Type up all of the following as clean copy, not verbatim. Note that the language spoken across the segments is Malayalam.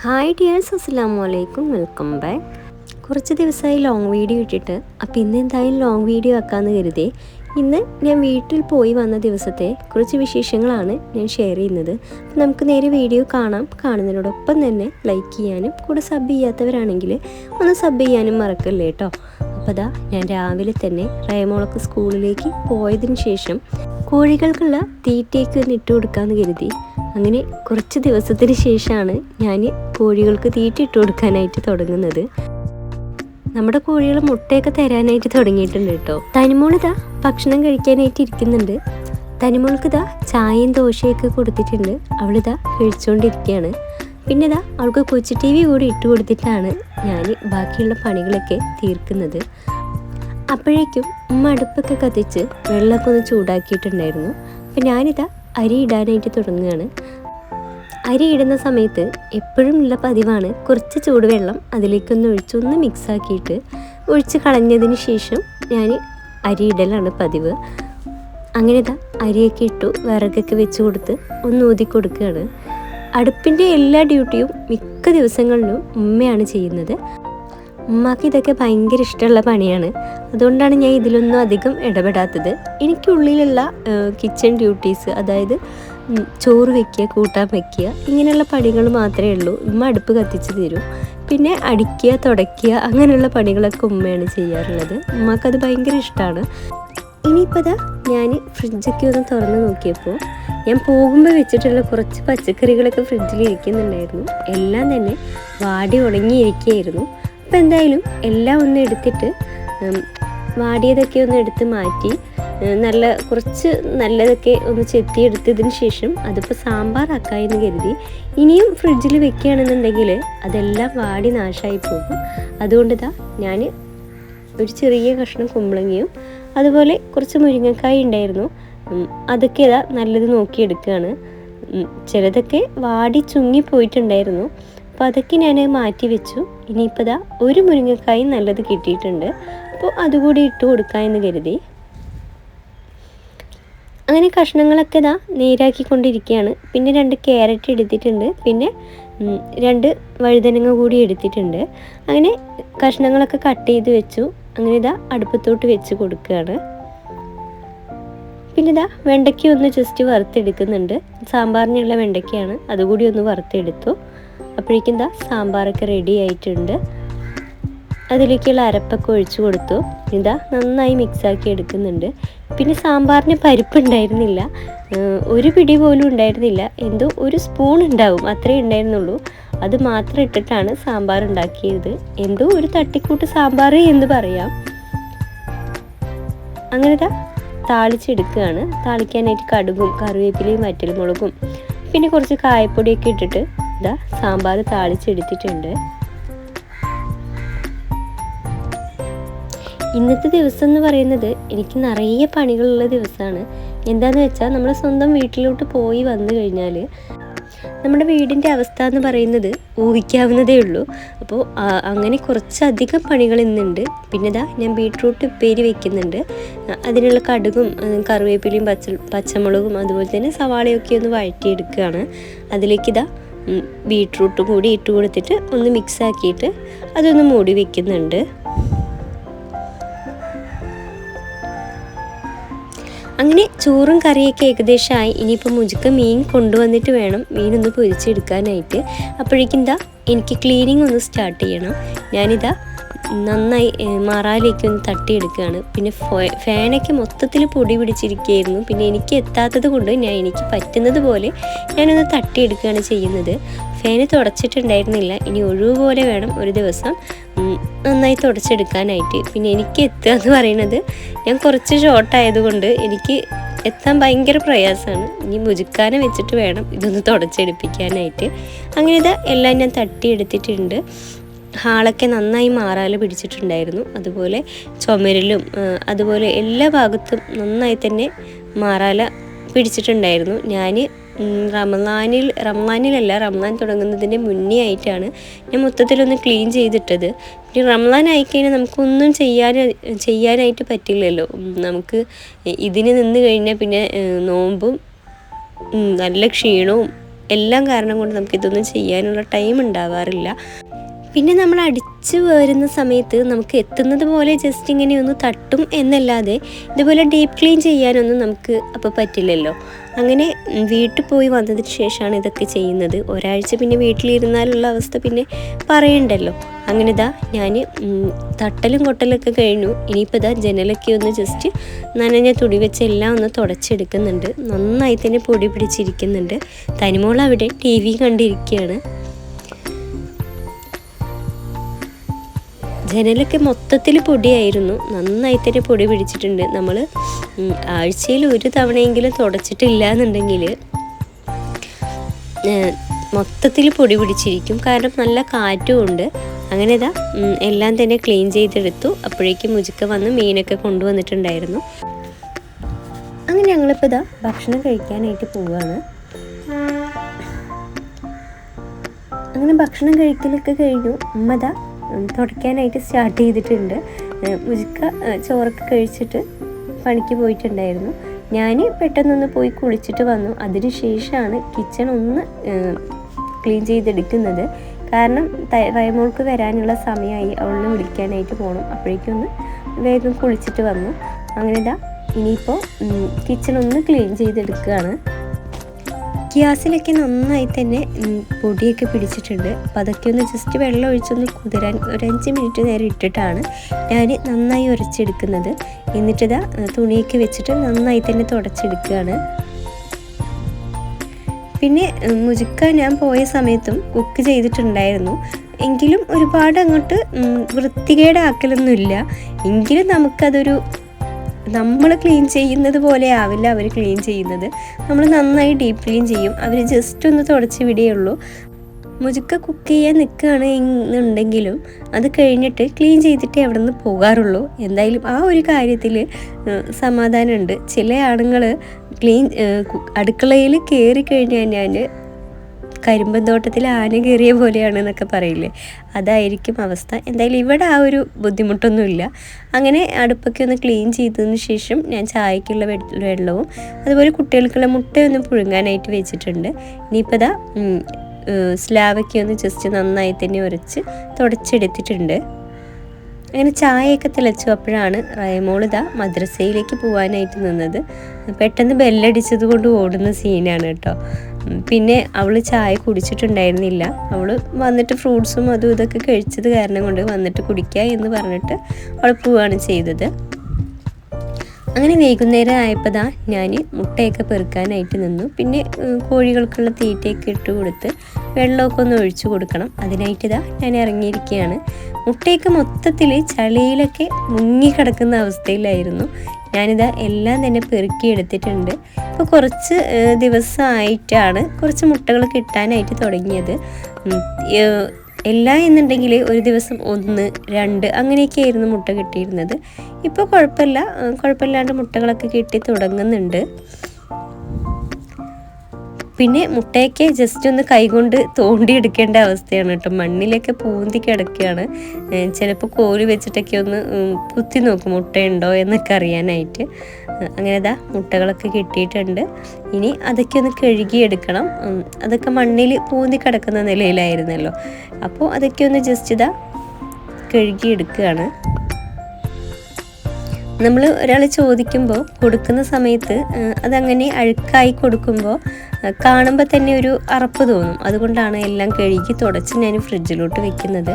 ഹായ് ഡിയേഴ്സ്, അസ്സലാമു അലൈക്കും, വെൽക്കം ബാക്ക്. കുറച്ച് ദിവസമായി ലോങ് വീഡിയോ ഇട്ടിട്ട്, അപ്പോൾ ഇന്ന് എന്തായാലും ലോങ് വീഡിയോ ആക്കാമെന്ന് കരുതി. ഇന്ന് ഞാൻ വീട്ടിൽ പോയി വന്ന ദിവസത്തെ കുറച്ച് വിശേഷങ്ങളാണ് ഞാൻ ഷെയർ ചെയ്യുന്നത്. നമുക്ക് നേരെ വീഡിയോ കാണാം. കാണുന്നതിനോടൊപ്പം തന്നെ ലൈക്ക് ചെയ്യാനും കൂടെ സബ് ചെയ്യാത്തവരാണെങ്കിൽ ഒന്ന് സബ് ചെയ്യാനും മറക്കല്ലേ കേട്ടോ. അപ്പോൾ അതാ ഞാൻ രാവിലെ തന്നെ റേമോൾക്ക് സ്കൂളിലേക്ക് പോയതിന് ശേഷം കോഴികൾക്കുള്ള തീറ്റയ്ക്ക് ഒന്ന് ഇട്ട് കൊടുക്കാമെന്ന് കരുതി. അങ്ങനെ കുറച്ച് ദിവസത്തിന് ശേഷമാണ് ഞാൻ കോഴികൾക്ക് തീറ്റ ഇട്ട് കൊടുക്കാനായിട്ട് തുടങ്ങുന്നത്. നമ്മുടെ കോഴികൾ മുട്ടയൊക്കെ തരാനായിട്ട് തുടങ്ങിയിട്ടുണ്ട് കേട്ടോ. തനിമോളിതാ ഭക്ഷണം കഴിക്കാനായിട്ട് ഇരിക്കുന്നുണ്ട്. തനിമോൾക്ക് ചായയും ദോശയൊക്കെ കൊടുത്തിട്ടുണ്ട്. അവളിതാ കഴിച്ചുകൊണ്ടിരിക്കുകയാണ്. പിന്നെ അവൾക്ക് കൊച്ചു ടി വി കൂടി ഇട്ട് കൊടുത്തിട്ടാണ് ഞാൻ ബാക്കിയുള്ള പണികളൊക്കെ തീർക്കുന്നത്. അപ്പോഴേക്കും ഉമ്മ അടുപ്പൊക്കെ കത്തിച്ച് വെള്ളമൊക്കെ ഒന്ന് ചൂടാക്കിയിട്ടുണ്ടായിരുന്നു. അപ്പം ഞാനിതാ അരി ഇടാനായിട്ട് തുടങ്ങുകയാണ്. അരി ഇടുന്ന സമയത്ത് എപ്പോഴും ഉള്ള പതിവാണ് കുറച്ച് ചൂടുവെള്ളം അതിലേക്കൊന്ന് ഒഴിച്ചൊന്ന് മിക്സാക്കിയിട്ട് ഒഴിച്ച് കളഞ്ഞതിന് ശേഷം ഞാൻ അരി ഇടലാണ് പതിവ്. അങ്ങനെ അരിയൊക്കെ ഇട്ടു, വിറകൊക്കെ വെച്ച് കൊടുത്ത് ഒന്ന് ഊതി കൊടുക്കുകയാണ്. അടുപ്പിൻ്റെ എല്ലാ ഡ്യൂട്ടിയും മിക്ക ദിവസങ്ങളിലും ഉമ്മയാണ് ചെയ്യുന്നത്. ഉമ്മാക്ക് ഇതൊക്കെ ഭയങ്കര ഇഷ്ടമുള്ള പണിയാണ്. അതുകൊണ്ടാണ് ഞാൻ ഇതിലൊന്നും അധികം ഇടപെടാത്തത്. എനിക്കുള്ളിലുള്ള കിച്ചൺ ഡ്യൂട്ടീസ്, അതായത് ചോറ് വയ്ക്കുക, കൂട്ടാൻ വയ്ക്കുക, ഇങ്ങനെയുള്ള പണികൾ മാത്രമേ ഉള്ളൂ. ഉമ്മ അടുപ്പ് കത്തിച്ച് തരും. പിന്നെ അടിക്കുക, തുടയ്ക്കുക, അങ്ങനെയുള്ള പണികളൊക്കെ ഉമ്മയാണ് ചെയ്യാറുള്ളത്. ഉമ്മക്കത് ഭയങ്കര ഇഷ്ടമാണ്. ഇനിയിപ്പോൾ ഞാൻ ഫ്രിഡ്ജൊക്കെ ഒന്ന് തുറന്ന് നോക്കിയപ്പോൾ ഞാൻ പോകുമ്പോൾ വെച്ചിട്ടുള്ള കുറച്ച് പച്ചക്കറികളൊക്കെ ഫ്രിഡ്ജിൽ ഇരിക്കുന്നുണ്ടായിരുന്നു. എല്ലാം തന്നെ വാടി ഉണങ്ങിയിരിക്കുകയായിരുന്നു. അപ്പോൾ എന്തായാലും എല്ലാം ഒന്ന് എടുത്തിട്ട് വാടിയതൊക്കെ ഒന്ന് എടുത്ത് മാറ്റി കുറച്ച് നല്ലതൊക്കെ ഒന്ന് ചെത്തിയെടുത്തതിന് ശേഷം അതിപ്പോൾ സാമ്പാറാക്കാമെന്ന് കരുതി. ഇനിയും ഫ്രിഡ്ജിൽ വെക്കുകയാണെന്നുണ്ടെങ്കിൽ അതെല്ലാം വാടി നാശമായി പോകും. അതുകൊണ്ട് ഞാൻ ഒരു ചെറിയ കഷ്ണം കുമ്പളങ്ങയും അതുപോലെ കുറച്ച് മുരിങ്ങക്കായ ഉണ്ടായിരുന്നു. അതൊക്കെ നല്ലത് നോക്കിയെടുക്കുകയാണ്. ചിലതൊക്കെ വാടി ചുങ്ങിപ്പോയിട്ടുണ്ടായിരുന്നു. അപ്പോൾ അതൊക്കെ ഞാൻ മാറ്റി വെച്ചു. ഇനിയിപ്പോൾ ഒരു മുരിങ്ങക്കായും നല്ലത് കിട്ടിയിട്ടുണ്ട്. അപ്പോൾ അതുകൂടി ഇട്ട് കൊടുക്കാമെന്ന് കരുതി. അങ്ങനെ കഷ്ണങ്ങളൊക്കെ നേരാക്കിക്കൊണ്ടിരിക്കുകയാണ്. പിന്നെ 2 ക്യാരറ്റ് എടുത്തിട്ടുണ്ട്. പിന്നെ 2 വഴുതനങ്ങ കൂടി എടുത്തിട്ടുണ്ട്. അങ്ങനെ കഷ്ണങ്ങളൊക്കെ കട്ട് ചെയ്ത് വെച്ചു. അങ്ങനെ അടുപ്പത്തോട്ട് വെച്ച് കൊടുക്കുകയാണ്. പിന്നെ വെണ്ടയ്ക്ക ഒന്ന് ജസ്റ്റ് വറുത്തെടുക്കുന്നുണ്ട്. സാമ്പാറിനുള്ള വെണ്ടയ്ക്കയാണ്, അതുകൂടി ഒന്ന് വറുത്തെടുത്തു. അപ്പോഴേക്കും സാമ്പാറൊക്കെ റെഡി ആയിട്ടുണ്ട്. അതിലേക്കുള്ള അരപ്പൊക്കെ ഒഴിച്ചു കൊടുത്തു. നന്നായി മിക്സാക്കി എടുക്കുന്നുണ്ട്. പിന്നെ സാമ്പാറിന് പരിപ്പുണ്ടായിരുന്നില്ല, ഒരു പിടി പോലും ഉണ്ടായിരുന്നില്ല. എന്തോ ഒരു സ്പൂൺ ഉണ്ടാവും, അത്രേ ഉണ്ടായിരുന്നുള്ളൂ. അത് മാത്രം ഇട്ടിട്ടാണ് സാമ്പാർ ഉണ്ടാക്കിയത്. എന്തോ ഒരു തട്ടിക്കൂട്ട് സാമ്പാർ എന്ന് പറയാം. അങ്ങനെ താളിച്ചെടുക്കുകയാണ്. താളിക്കാനായിട്ട് കടുകും കറിവേപ്പിലയും വറ്റൽമുളകും പിന്നെ കുറച്ച് കായപ്പൊടിയൊക്കെ ഇട്ടിട്ട് സാമ്പാർ താളിച്ചെടുത്തിട്ടുണ്ട്. ഇന്നത്തെ ദിവസം എന്ന് പറയുന്നത് എനിക്ക് നിറയെ പണികളുള്ള ദിവസമാണ്. എന്താണെന്ന് വെച്ചാൽ നമ്മൾ സ്വന്തം വീട്ടിലോട്ട് പോയി വന്നു കഴിഞ്ഞാൽ നമ്മുടെ വീടിൻ്റെ അവസ്ഥ എന്ന് പറയുന്നത് ഊഹിക്കാവുന്നതേ ഉള്ളൂ. അപ്പോൾ അങ്ങനെ കുറച്ചധികം പണികൾ ഇന്നുണ്ട്. പിന്നെ ഞാൻ ബീട്രൂട്ട് ഉപ്പേരി വെക്കുന്നുണ്ട്. അതിനുള്ള കടുകും കറിവേപ്പിലയും പച്ചമുളകും അതുപോലെ തന്നെ സവാളയൊക്കെ ഒന്ന് വഴറ്റിയെടുക്കുകയാണ്. അതിലേക്ക് ബീട്രൂട്ടും കൂടി ഇട്ട് കൊടുത്തിട്ട് ഒന്ന് മിക്സാക്കിയിട്ട് അതൊന്ന് മൂടി വെക്കുന്നുണ്ട്. അങ്ങനെ ചോറും കറിയൊക്കെ ഏകദേശമായി. ഇനിയിപ്പോൾ മുജുക്ക മീൻ കൊണ്ടുവന്നിട്ട് വേണം മീനൊന്ന് പൊരിച്ചെടുക്കാനായിട്ട്. അപ്പോഴേക്കും എനിക്ക് ക്ലീനിങ് ഒന്ന് സ്റ്റാർട്ട് ചെയ്യണം. നന്നായി മറാലേക്ക് ഒന്ന് തട്ടിയെടുക്കുകയാണ്. പിന്നെ ഫാനൊക്കെ മൊത്തത്തിൽ പൊടി പിടിച്ചിരിക്കുകയായിരുന്നു. പിന്നെ എനിക്ക് എത്താത്തത് കൊണ്ട് എനിക്ക് പറ്റുന്നത് പോലെ ഞാനൊന്ന് തട്ടിയെടുക്കുകയാണ് ചെയ്യുന്നത്. ഫാന് തുടച്ചിട്ടുണ്ടായിരുന്നില്ല. ഇനി ഒഴിവുപോലെ വേണം ഒരു ദിവസം നന്നായി തുടച്ചെടുക്കാനായിട്ട്. പിന്നെ എനിക്ക് എത്തുക എന്ന് പറയുന്നത് ഞാൻ കുറച്ച് ഷോർട്ടായതുകൊണ്ട് എനിക്ക് എത്താൻ ഭയങ്കര പ്രയാസമാണ്. ഇനി മുജുക്കാനെ വെച്ചിട്ട് വേണം ഇതൊന്ന് തുടച്ചെടുപ്പിക്കാനായിട്ട്. അങ്ങനെ എല്ലാം ഞാൻ തട്ടിയെടുത്തിട്ടുണ്ട്. ഹാളൊക്കെ നന്നായി മാറാല പിടിച്ചിട്ടുണ്ടായിരുന്നു. അതുപോലെ ചുമരിലും അതുപോലെ എല്ലാ ഭാഗത്തും നന്നായി തന്നെ മാറാല പിടിച്ചിട്ടുണ്ടായിരുന്നു. ഞാൻ റംസാൻ തുടങ്ങുന്നതിൻ്റെ മുന്നേ ആയിട്ടാണ് ഞാൻ മൊത്തത്തിലൊന്ന് ക്ലീൻ ചെയ്തിട്ടത്. പിന്നെ റംസാൻ ആയിക്കഴിഞ്ഞാൽ നമുക്കൊന്നും ചെയ്യാനായിട്ട് പറ്റില്ലല്ലോ. നമുക്ക് ഇതിന് നിന്ന് കഴിഞ്ഞാൽ പിന്നെ നോമ്പും നല്ല ക്ഷീണവും എല്ലാം കാരണം കൊണ്ട് നമുക്കിതൊന്നും ചെയ്യാനുള്ള ടൈം ഉണ്ടാവാറില്ല. പിന്നെ നമ്മൾ അടിച്ച് വരുന്ന സമയത്ത് നമുക്ക് എത്തുന്നത് പോലെ ജസ്റ്റ് ഇങ്ങനെ ഒന്ന് തട്ടും എന്നല്ലാതെ ഇതുപോലെ ഡീപ്പ് ക്ലീൻ ചെയ്യാനൊന്നും നമുക്ക് അപ്പോൾ പറ്റില്ലല്ലോ. അങ്ങനെ വീട്ടിൽ പോയി വന്നതിന് ശേഷമാണ് ഇതൊക്കെ ചെയ്യുന്നത്. ഒരാഴ്ച പിന്നെ വീട്ടിലിരുന്നാലുള്ള അവസ്ഥ പിന്നെ പറയണ്ടല്ലോ. അങ്ങനെ ഞാൻ തട്ടലും കൊട്ടലൊക്കെ കഴിഞ്ഞു. ഇനിയിപ്പോൾ ജനലൊക്കെ ഒന്ന് ജസ്റ്റ് നനഞ്ഞ തുണി വെച്ച് എല്ലാം ഒന്ന് തുടച്ചെടുക്കുന്നുണ്ട്. നന്നായി തന്നെ പൊടി പിടിച്ചിരിക്കുന്നുണ്ട്. തനിമോൾ അവിടെ TV കണ്ടിരിക്കുകയാണ്. ജനലൊക്കെ മൊത്തത്തിൽ പൊടിയായിരുന്നു. നന്നായി തന്നെ പൊടി പിടിച്ചിട്ടുണ്ട്. നമ്മൾ ആഴ്ചയിൽ ഒരു തവണയെങ്കിലും തുടച്ചിട്ടില്ല എന്നുണ്ടെങ്കിൽ മൊത്തത്തിൽ പൊടി പിടിച്ചിരിക്കും. കാരണം നല്ല കാറ്റും ഉണ്ട്. അങ്ങനെ എല്ലാം തന്നെ ക്ലീൻ ചെയ്തെടുത്തു. അപ്പോഴേക്കും മുജിക്ക വന്ന് മീനൊക്കെ കൊണ്ടുവന്നിട്ടുണ്ടായിരുന്നു. അങ്ങനെ ഞങ്ങളിപ്പോൾ ഭക്ഷണം കഴിക്കാനായിട്ട് പോവുകയാണ്. അങ്ങനെ ഭക്ഷണം കഴിക്കലൊക്കെ കഴിഞ്ഞു. ഉമ്മ തുടയ്ക്കാനായിട്ട് സ്റ്റാർട്ട് ചെയ്തിട്ടുണ്ട്. മുജിക്ക ചോറൊക്കെ കഴിച്ചിട്ട് പണിക്ക് പോയിട്ടുണ്ടായിരുന്നു. ഞാൻ പെട്ടെന്നൊന്ന് പോയി കുളിച്ചിട്ട് വന്നു. അതിന് ശേഷമാണ് കിച്ചൺ ഒന്ന് ക്ലീൻ ചെയ്തെടുക്കുന്നത്. കാരണം റൈമോൾക്ക് വരാനുള്ള സമയമായി. അവളിനെ വിളിക്കാനായിട്ട് പോകണം. അപ്പോഴേക്കും ഒന്ന് വേഗം കുളിച്ചിട്ട് വന്നു. അങ്ങനെ ഇനിയിപ്പോൾ കിച്ചൺ ഒന്ന് ക്ലീൻ ചെയ്തെടുക്കുകയാണ്. ഗ്യാസിലൊക്കെ നന്നായി തന്നെ പൊടിയൊക്കെ പിടിച്ചിട്ടുണ്ട്. അപ്പോൾ അതൊക്കെ ഒന്ന് ജസ്റ്റ് വെള്ളം ഒഴിച്ചൊന്ന് കുതിരാൻ ഒരു 5 മിനിറ്റ് നേരം ഇട്ടിട്ടാണ് ഞാൻ നന്നായി ഉരച്ചെടുക്കുന്നത്. എന്നിട്ട് തുണിയൊക്കെ വെച്ചിട്ട് നന്നായി തന്നെ തുടച്ചെടുക്കുകയാണ്. പിന്നെ മുജിക്ക ഞാൻ പോയ സമയത്തും കുക്ക് ചെയ്തിട്ടുണ്ടായിരുന്നു. എങ്കിലും ഒരുപാട് അങ്ങോട്ട് വൃത്തികേടാക്കലൊന്നുമില്ല. എങ്കിലും നമുക്കതൊരു നമ്മൾ ക്ലീൻ ചെയ്യുന്നത് പോലെ ആവില്ല അവർ ക്ലീൻ ചെയ്യുന്നത്. നമ്മൾ നന്നായി ഡീപ്പ് ക്ലീൻ ചെയ്യും. അവർ ജസ്റ്റ് ഒന്ന് തുടച്ച് വിടുകയുള്ളൂ. മുജിക്ക കുക്ക് ചെയ്യാൻ നിൽക്കുകയാണ് എന്നുണ്ടെങ്കിലും അത് കഴിഞ്ഞിട്ട് ക്ലീൻ ചെയ്തിട്ടേ അവിടെ നിന്ന് പോകാറുള്ളൂ. എന്തായാലും ആ ഒരു കാര്യത്തിൽ സമാധാനമുണ്ട്. ചില ആണുങ്ങൾ അടുക്കളയിൽ കയറി കഴിഞ്ഞാൽ കരിമ്പൻ തോട്ടത്തിൽ ആന കയറിയ പോലെയാണെന്നൊക്കെ പറയില്ലേ, അതായിരിക്കും അവസ്ഥ. എന്തായാലും ഇവിടെ ആ ഒരു ബുദ്ധിമുട്ടൊന്നുമില്ല. അങ്ങനെ അടുപ്പൊക്കെ ഒന്ന് ക്ലീൻ ചെയ്തതിന് ശേഷം ഞാൻ ചായക്കുള്ള വെള്ളവും അതുപോലെ കുട്ടികൾക്കുള്ള മുട്ടയൊന്ന് പുഴുങ്ങാനായിട്ട് വെച്ചിട്ടുണ്ട്. ഇനിയിപ്പോൾ സ്ലാവൊക്കെ ഒന്ന് ജസ്റ്റ് നന്നായി തന്നെ ഉരച്ച് തുടച്ചെടുത്തിട്ടുണ്ട്. അങ്ങനെ ചായയൊക്കെ തിളച്ചു. അപ്പോഴാണ് റൈമോൾ മദ്രസയിലേക്ക് പോകാനായിട്ട് നിന്നത്. പെട്ടെന്ന് ബെല്ലടിച്ചത് കൊണ്ട് ഓടുന്ന സീനാണ് കേട്ടോ. പിന്നെ അവൾ ചായ കുടിച്ചിട്ടുണ്ടായിരുന്നില്ല. അവൾ വന്നിട്ട് ഫ്രൂട്ട്സും അതും ഇതൊക്കെ കഴിച്ചത് കാരണം കൊണ്ട് വന്നിട്ട് കുടിക്കുക എന്ന് പറഞ്ഞിട്ട് അവൾ പോവുകയാണ് ചെയ്തത്. അങ്ങനെ വൈകുന്നേരം ആയപ്പോൾ ഞാൻ മുട്ടയൊക്കെ പെറുക്കാനായിട്ട് നിന്നു. പിന്നെ കോഴികൾക്കുള്ള തീറ്റയൊക്കെ ഇട്ട് കൊടുത്ത് വെള്ളമൊക്കെ ഒന്ന് ഒഴിച്ചു കൊടുക്കണം. അതിനായിട്ട് ഞാൻ ഇറങ്ങിയിരിക്കുകയാണ്. മുട്ടയൊക്കെ മൊത്തത്തിൽ ചളിയിലൊക്കെ മുങ്ങിക്കിടക്കുന്ന അവസ്ഥയിലായിരുന്നു. എല്ലാം തന്നെ പെറുക്കിയെടുത്തിട്ടുണ്ട്. ഇപ്പോൾ കുറച്ച് ദിവസമായിട്ടാണ് കുറച്ച് മുട്ടകൾ കിട്ടാനായിട്ട് തുടങ്ങിയത്. എല്ലാം എന്നുണ്ടെങ്കിൽ ഒരു ദിവസം 1, 2 അങ്ങനെയൊക്കെ ആയിരുന്നു മുട്ട കിട്ടിയിരുന്നത്. ഇപ്പോൾ കുഴപ്പമില്ലാണ്ട് മുട്ടകളൊക്കെ കിട്ടി തുടങ്ങുന്നുണ്ട്. പിന്നെ മുട്ടയൊക്കെ ജസ്റ്റ് ഒന്ന് കൈകൊണ്ട് തോണ്ടിയെടുക്കേണ്ട അവസ്ഥയാണ് കേട്ടോ. മണ്ണിലൊക്കെ പൂന്തി കിടക്കുകയാണ്. ചിലപ്പോൾ കോരി വെച്ചിട്ടൊക്കെ ഒന്ന് കുത്തി നോക്കും മുട്ടയുണ്ടോ എന്നൊക്കെ അറിയാനായിട്ട്. അങ്ങനെ മുട്ടകളൊക്കെ കിട്ടിയിട്ടുണ്ട്. ഇനി അതൊക്കെ ഒന്ന് കഴുകിയെടുക്കണം. അതൊക്കെ മണ്ണിൽ പൂന്തി കിടക്കുന്ന നിലയിലായിരുന്നല്ലോ. അപ്പോൾ അതൊക്കെ ഒന്ന് ജസ്റ്റ് കഴുകിയെടുക്കുകയാണ്. നമ്മൾ ഒരാൾ ചോദിക്കുമ്പോൾ കൊടുക്കുന്ന സമയത്ത് അതങ്ങനെ അഴുക്കായി കൊടുക്കുമ്പോൾ കാണുമ്പോൾ തന്നെ ഒരു അറപ്പ് തോന്നും. അതുകൊണ്ടാണ് എല്ലാം കഴുകി തുടച്ച് ഞാൻ ഫ്രിഡ്ജിലോട്ട് വെക്കുന്നത്.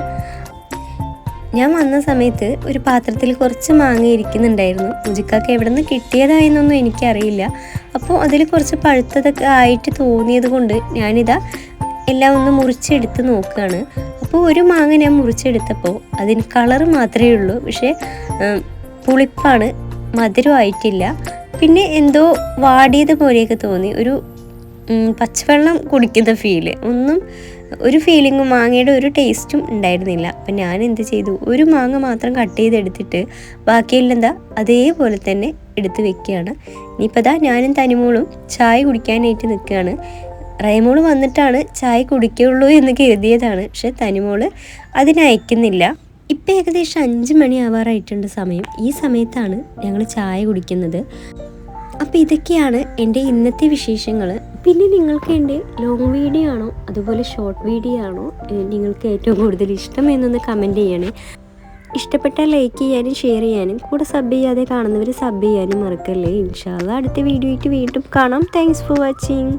ഞാൻ വന്ന സമയത്ത് ഒരു പാത്രത്തിൽ കുറച്ച് മാങ്ങ ഇരിക്കുന്നുണ്ടായിരുന്നു. മുജിക്കാക്ക് എവിടെ നിന്ന് കിട്ടിയതായെന്നൊന്നും എനിക്കറിയില്ല. അപ്പോൾ അതിൽ കുറച്ച് പഴുത്തതൊക്കെ ആയിട്ട് തോന്നിയത് കൊണ്ട് എല്ലാം ഒന്ന് മുറിച്ചെടുത്ത് നോക്കുകയാണ്. അപ്പോൾ ഒരു മാങ്ങ ഞാൻ മുറിച്ചെടുത്തപ്പോൾ അതിന് കളറ് മാത്രമേ ഉള്ളൂ. പക്ഷേ പുളിപ്പാണ്, മധുരമായിട്ടില്ല. പിന്നെ എന്തോ വാടിയത് പോലെയൊക്കെ തോന്നി. ഒരു പച്ചവെള്ളം കുടിക്കുന്ന ഫീല്, ഒരു ഫീലിങ്ങും മാങ്ങയുടെ ഒരു ടേസ്റ്റും ഉണ്ടായിരുന്നില്ല. അപ്പം ഞാൻ എന്ത് ചെയ്തു, ഒരു മാങ്ങ മാത്രം കട്ട് ചെയ്തെടുത്തിട്ട് ബാക്കിയെല്ലാം അതേപോലെ തന്നെ എടുത്ത് വെക്കുകയാണ്. ഇനിയിപ്പോൾ ഞാനും തനിമോളും ചായ കുടിക്കാനായിട്ട് നിൽക്കുകയാണ്. റൈമോള് വന്നിട്ടാണ് ചായ കുടിക്കുള്ളൂ എന്ന് കരുതിയതാണ്. പക്ഷെ തനിമോള് അതിനയക്കുന്നില്ല. ഇപ്പം ഏകദേശം 5 മണി ആവാറായിട്ടുണ്ട് സമയം. ഈ സമയത്താണ് ഞങ്ങൾ ചായ കുടിക്കുന്നത്. അപ്പോൾ ഇതൊക്കെയാണ് എൻ്റെ ഇന്നത്തെ വിശേഷങ്ങൾ. പിന്നെ നിങ്ങൾക്ക് എൻ്റെ ലോങ് വീഡിയോ ആണോ അതുപോലെ ഷോർട്ട് വീഡിയോ ആണോ നിങ്ങൾക്ക് ഏറ്റവും കൂടുതൽ ഇഷ്ടം എന്നൊന്ന് കമൻറ്റ് ചെയ്യണേ. ഇഷ്ടപ്പെട്ടാൽ ലൈക്ക് ചെയ്യാനും ഷെയർ ചെയ്യാനും കൂടെ സബ് ചെയ്യാതെ കാണുന്നവർ സബ് ചെയ്യാനും മറക്കല്ലേ. ഇൻഷാ അല്ലാഹ് അടുത്ത വീഡിയോ ആയിട്ട് വീണ്ടും കാണാം. Thanks for watching.